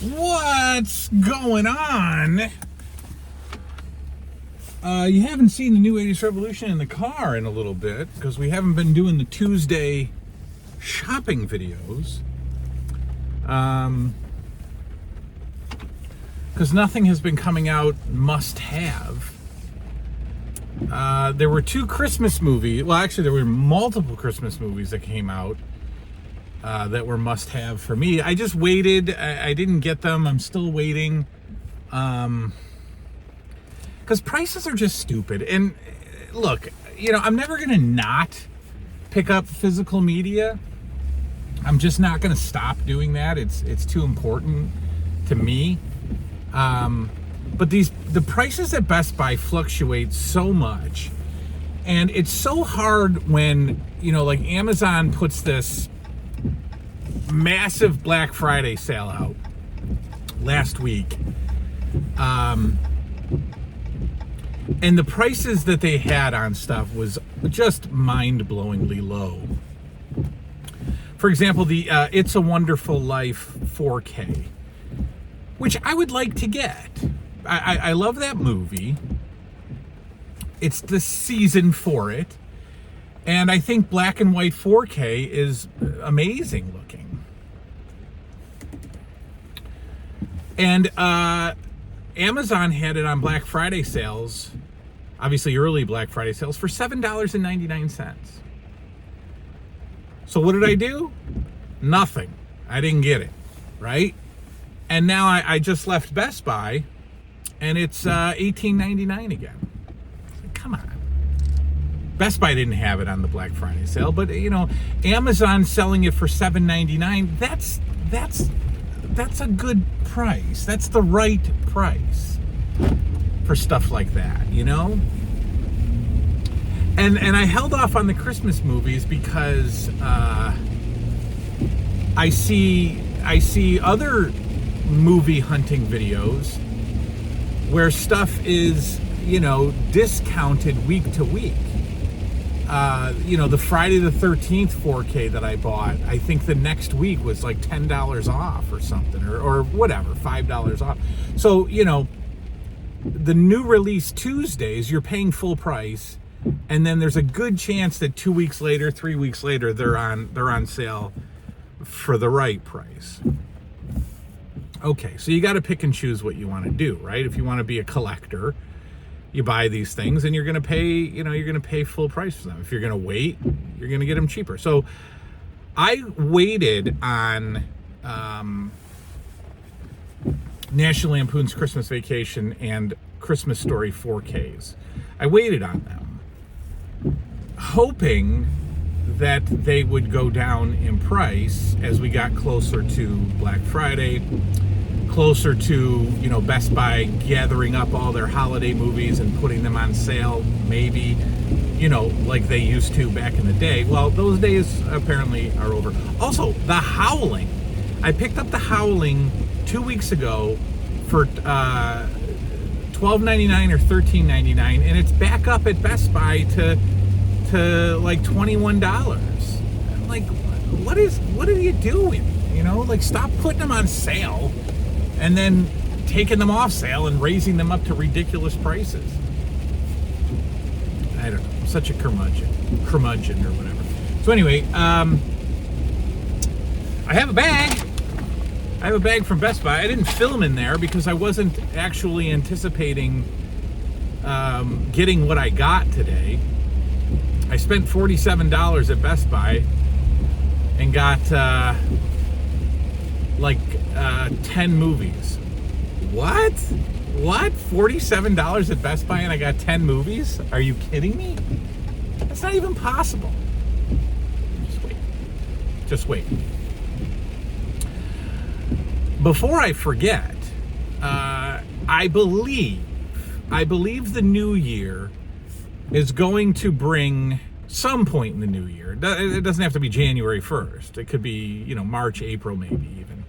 What's going on? You haven't seen the new 80s Revolution in the car in a little bit because we haven't been doing the Tuesday shopping videos. Because nothing has been coming out must have. There were two Christmas movies. Well, actually, there were multiple Christmas movies that came out that were must have for me. I just waited. I didn't get them. I'm still waiting. Because prices are just stupid. And look, I'm never going to not pick up physical media. I'm just not going to stop doing that. It's too important to me. But the prices at Best Buy fluctuate so much. And it's so hard when, like Amazon puts this massive Black Friday sale out last week. And the prices that they had on stuff was just mind-blowingly low. For example, the It's a Wonderful Life 4K, which I would like to get. I love that movie. It's the season for it. And I think black and white 4K is amazing looking. And Amazon had it on Black Friday sales, obviously early Black Friday sales, for $7.99. So what did I do? Nothing. I didn't get it, right? And now I just left Best Buy, and it's $18.99 again. Come on. Best Buy didn't have it on the Black Friday sale, but Amazon selling it for $7.99. That's a good price. That's the right price for stuff like that, And I held off on the Christmas movies because I see other movie hunting videos where stuff is, discounted week to week. The Friday the 13th 4K that I bought, I think the next week was like $10 off or something, or whatever, $5 off. So, the new release Tuesdays, you're paying full price, and then there's a good chance that 2 weeks later, 3 weeks later, they're on sale for the right price. Okay, so you got to pick and choose what you want to do, right? If you want to be a collector, you buy these things and you're going to pay full price for them. If you're going to wait, you're going to get them cheaper. So I waited on National Lampoon's Christmas Vacation and Christmas Story 4Ks. I waited on them, hoping that they would go down in price as we got closer to Black Friday, closer to Best Buy gathering up all their holiday movies and putting them on sale, maybe like they used to back in the day. Well, those days apparently are over. Also, The Howling. I picked up The Howling 2 weeks ago for $12.99 or $13.99, and it's back up at Best Buy to like $21. I'm like, what are you doing? Stop putting them on sale and then taking them off sale and raising them up to ridiculous prices. I don't know. I'm such a curmudgeon or whatever. So anyway, I have a bag. I have a bag from Best Buy. I didn't film in there because I wasn't actually anticipating getting what I got today. I spent $47 at Best Buy and got 10 movies. What? $47 at Best Buy and I got 10 movies? Are you kidding me? That's not even possible. Just wait. Before I forget, I believe the new year is going to bring, some point in the new year, it doesn't have to be January 1st. It could be, March, April, maybe even.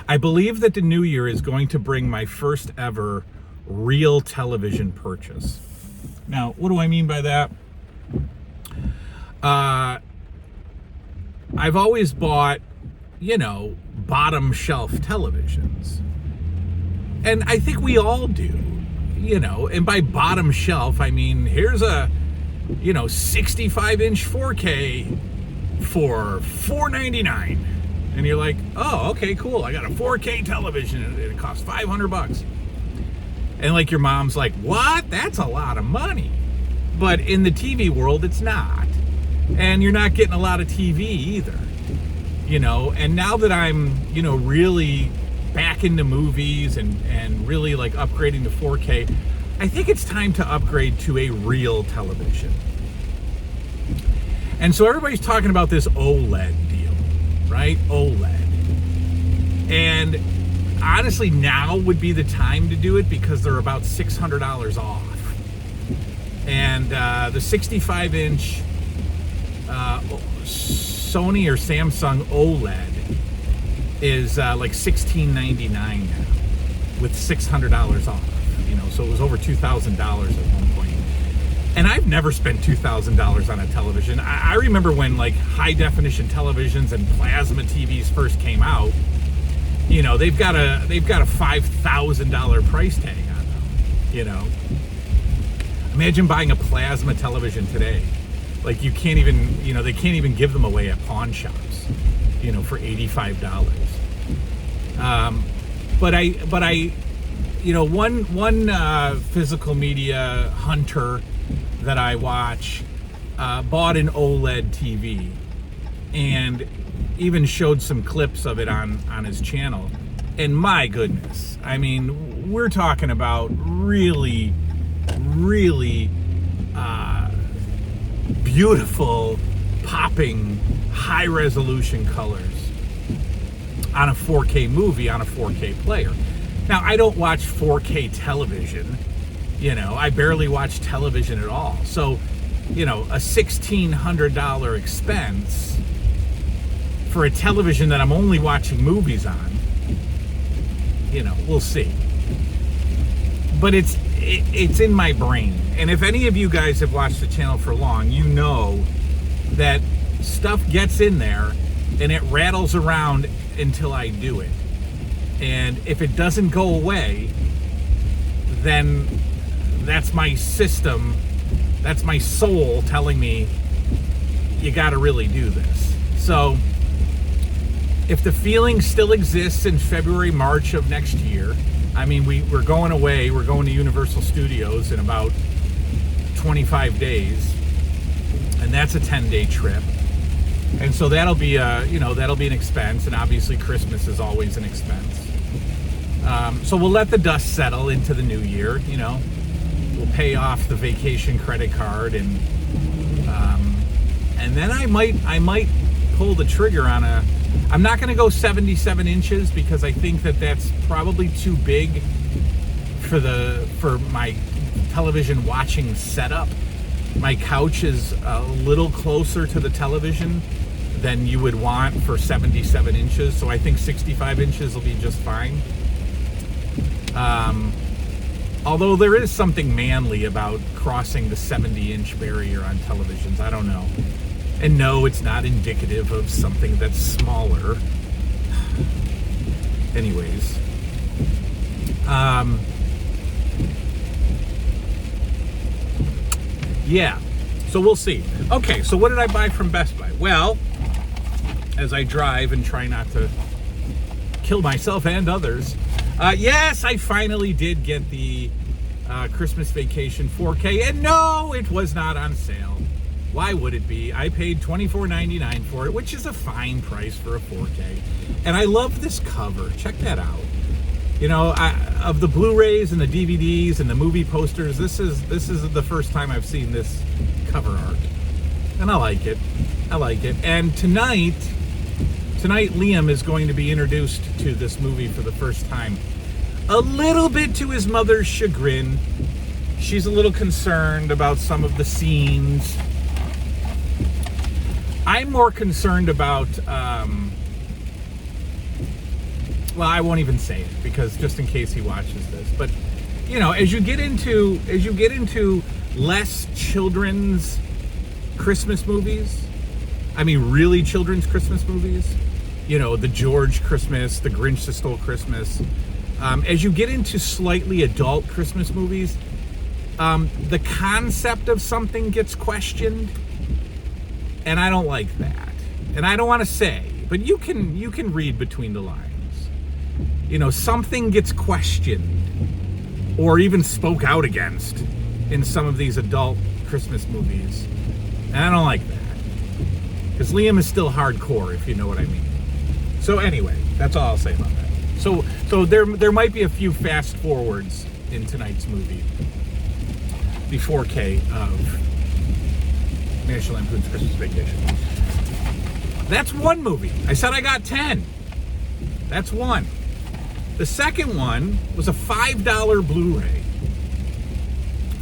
I believe that the new year is going to bring my first ever real television purchase. Now, what do I mean by that? I've always bought, bottom shelf televisions. And I think we all do, and by bottom shelf, I mean, here's a, 65-inch 4K for $499. And you're like, oh, okay, cool. I got a 4K television and it costs $500. And like your mom's like, what? That's a lot of money. But in the TV world, it's not. And you're not getting a lot of TV either. And now that I'm, really back into movies and really like upgrading to 4K, I think it's time to upgrade to a real television. And so everybody's talking about this OLED deal, right? OLED. And honestly, now would be the time to do it because they're about $600 off. And the 65-inch Sony or Samsung OLED is like $1699 now with $600 off. So it was over $2,000 at one point. And I've never spent $2,000 on a television. I remember when like high definition televisions and plasma TVs first came out. They've got a $5,000 price tag on them. Imagine buying a plasma television today. Like you can't even, they can't even give them away at pawn shops, for $85. But I, one physical media hunter that I watch bought an OLED TV and even showed some clips of it on his channel. And my goodness, I mean, we're talking about really, really beautiful, popping, high-resolution colors on a 4K movie, on a 4K player. Now, I don't watch 4K television. I barely watch television at all. So, a $1,600 expense for a television that I'm only watching movies on, we'll see. But it's in my brain. And if any of you guys have watched the channel for long, you know that stuff gets in there and it rattles around until I do it. And if it doesn't go away, then that's my system, that's my soul telling me you got to really do this. So if the feeling still exists in February, March of next year, I mean, we're going away, we're going to Universal Studios in about 25 days, and that's a 10-day trip. And so that'll be that'll be an expense, and obviously Christmas is always an expense. So we'll let the dust settle into the new year. We'll pay off the vacation credit card, and then I might pull the trigger on a. I'm not going to go 77 inches because I think that's probably too big for my television watching setup. My couch is a little closer to the television than you would want for 77 inches, so I think 65 inches will be just fine. Although there is something manly about crossing the 70-inch barrier on televisions. I don't know. And no, it's not indicative of something that's smaller. Anyways. Yeah. So we'll see. Okay, so what did I buy from Best Buy? Well, as I drive and try not to kill myself and others, yes, I finally did get the Christmas Vacation 4K, and no, it was not on sale. Why would it be? I paid $24.99 for it, which is a fine price for a 4K. And I love this cover. Check that out. Of the Blu-rays and the DVDs and the movie posters, this is the first time I've seen this cover art. And I like it. And tonight Liam is going to be introduced to this movie for the first time. A little bit to his mother's chagrin. She's a little concerned about some of the scenes. I'm more concerned about, well, I won't even say it because just in case he watches this. But, as you get into less children's Christmas movies, I mean really children's Christmas movies, the George Christmas, the Grinch That Stole Christmas. As you get into slightly adult Christmas movies, the concept of something gets questioned, and I don't like that. And I don't want to say, but you can read between the lines. Something gets questioned or even spoke out against in some of these adult Christmas movies, and I don't like that, because Liam is still hardcore, if you know what I mean. So anyway, that's all I'll say about that. So there might be a few fast forwards in tonight's movie, the 4K of National Lampoon's Christmas Vacation. That's one movie. I said I got 10. That's one. The second one was a $5 Blu-ray.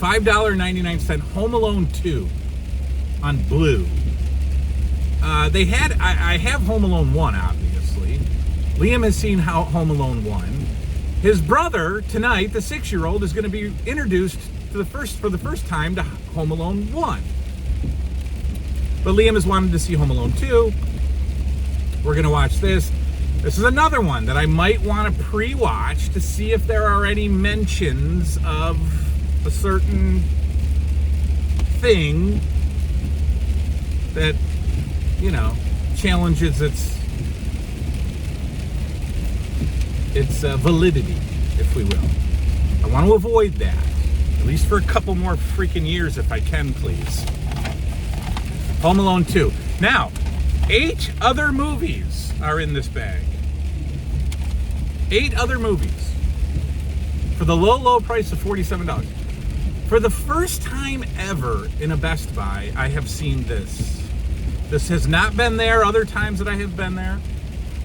$5.99 Home Alone 2 on Blue. I have Home Alone 1, obviously. Liam has seen Home Alone 1. His brother, tonight, the 6-year-old, is going to be introduced for the first time to Home Alone 1. But Liam has wanted to see Home Alone 2. We're going to watch this. This is another one that I might want to pre-watch to see if there are any mentions of a certain thing that, challenges its validity, if we will. I want to avoid that, at least for a couple more freaking years, if I can, please. Home Alone 2. Now, 8 other movies are in this bag. 8 other movies for the low price of $47. For the first time ever in a Best Buy, I have seen this. This has not been there other times that I have been there.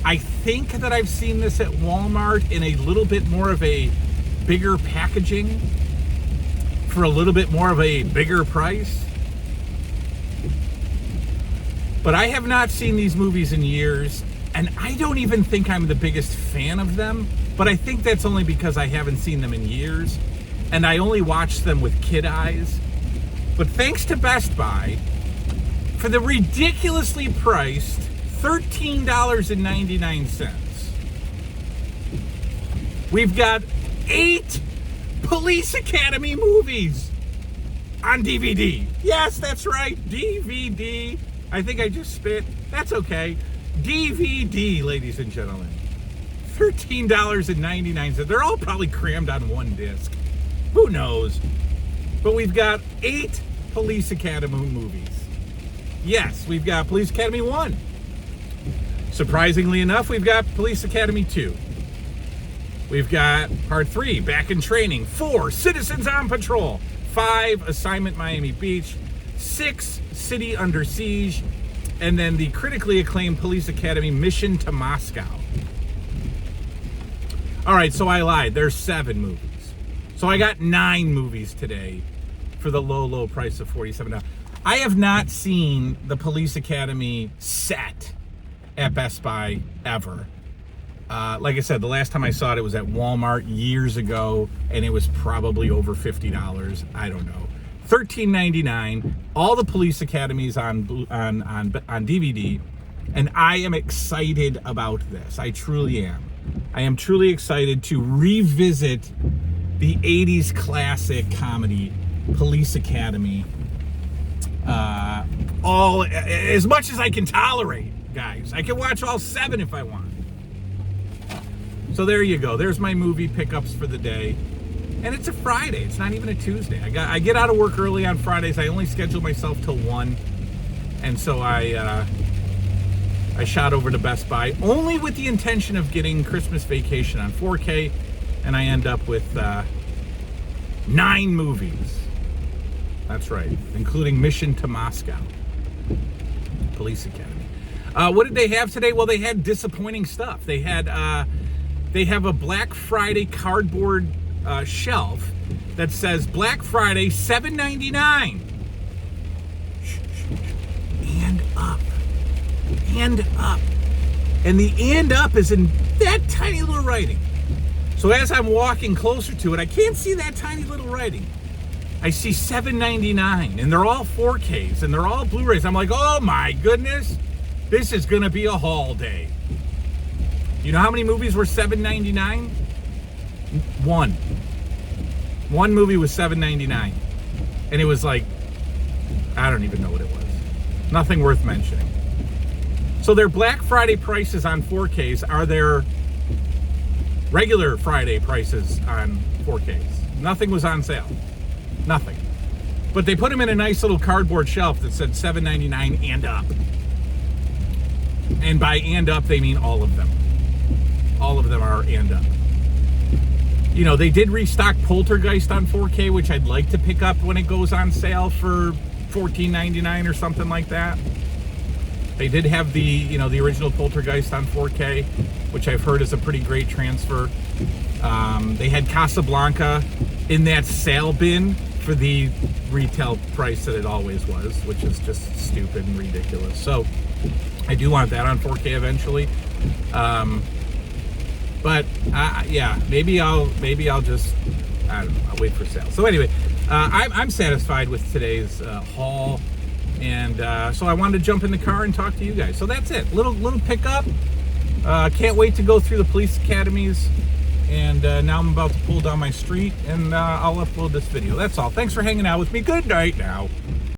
I think that I've seen this at Walmart in a little bit more of a bigger packaging for a little bit more of a bigger price. But I have not seen these movies in years, and I don't even think I'm the biggest fan of them, but I think that's only because I haven't seen them in years, and I only watched them with kid eyes. But thanks to Best Buy, for the ridiculously priced $13.99, we've got 8 Police Academy movies on DVD. Yes, that's right, DVD. I think I just spit. That's okay. DVD, ladies and gentlemen. $13.99. They're all probably crammed on one disc. Who knows? But we've got 8 Police Academy movies. Yes, we've got Police Academy 1. Surprisingly enough, we've got Police Academy 2. We've got Part 3, Back in Training. 4, Citizens on Patrol. 5, Assignment Miami Beach. 6, City Under Siege. And then the critically acclaimed Police Academy Mission to Moscow. All right, so I lied. There's 7 movies. So I got 9 movies today for the low price of $47. I have not seen the Police Academy set at Best Buy ever. Like I said, the last time I saw it was at Walmart years ago, and it was probably over $50. I don't know. $13.99. All the Police Academies on DVD, and I am excited about this. I truly am. I am truly excited to revisit the 80s classic comedy Police Academy. All as much as I can tolerate, guys. I can watch all 7 if I want. So there you go. There's my movie pickups for the day. And it's a Friday. It's not even a Tuesday. I get out of work early on Fridays. I only schedule myself till 1. And so I shot over to Best Buy only with the intention of getting Christmas Vacation on 4K. And I end up with 9 movies. That's right. Including Mission to Moscow. Police Academy. What did they have today? Well, they had disappointing stuff. They have a Black Friday cardboard shelf that says Black Friday $7.99. And up. And up. And the and up is in that tiny little writing. So as I'm walking closer to it, I can't see that tiny little writing. I see $7.99, and they're all 4Ks, and they're all Blu-rays. I'm like, oh my goodness, This is gonna be a haul day. You know how many movies were $7.99? One movie was $7.99, and it was like, I don't even know what it was. Nothing worth mentioning. So their Black Friday prices on 4Ks are their regular Friday prices on 4Ks. Nothing was on sale. Nothing. But they put them in a nice little cardboard shelf that said $7.99 and up. And by and up, they mean all of them. All of them are and up. You know, they did restock Poltergeist on 4K, which I'd like to pick up when it goes on sale for $14.99 or something like that. They did have the, you know, the original Poltergeist on 4K, which I've heard is a pretty great transfer. They had Casablanca in that sale bin for the retail price that it always was, which is just stupid and ridiculous. So I do want that on 4K eventually. But yeah, maybe I'll just, I don't know, I'll wait for sale. So anyway, I'm satisfied with today's haul, and so I wanted to jump in the car and talk to you guys. So that's it, little pickup. Can't wait to go through the police academies, and now I'm about to pull down my street, and I'll upload this video. That's all. Thanks for hanging out with me. Good night now.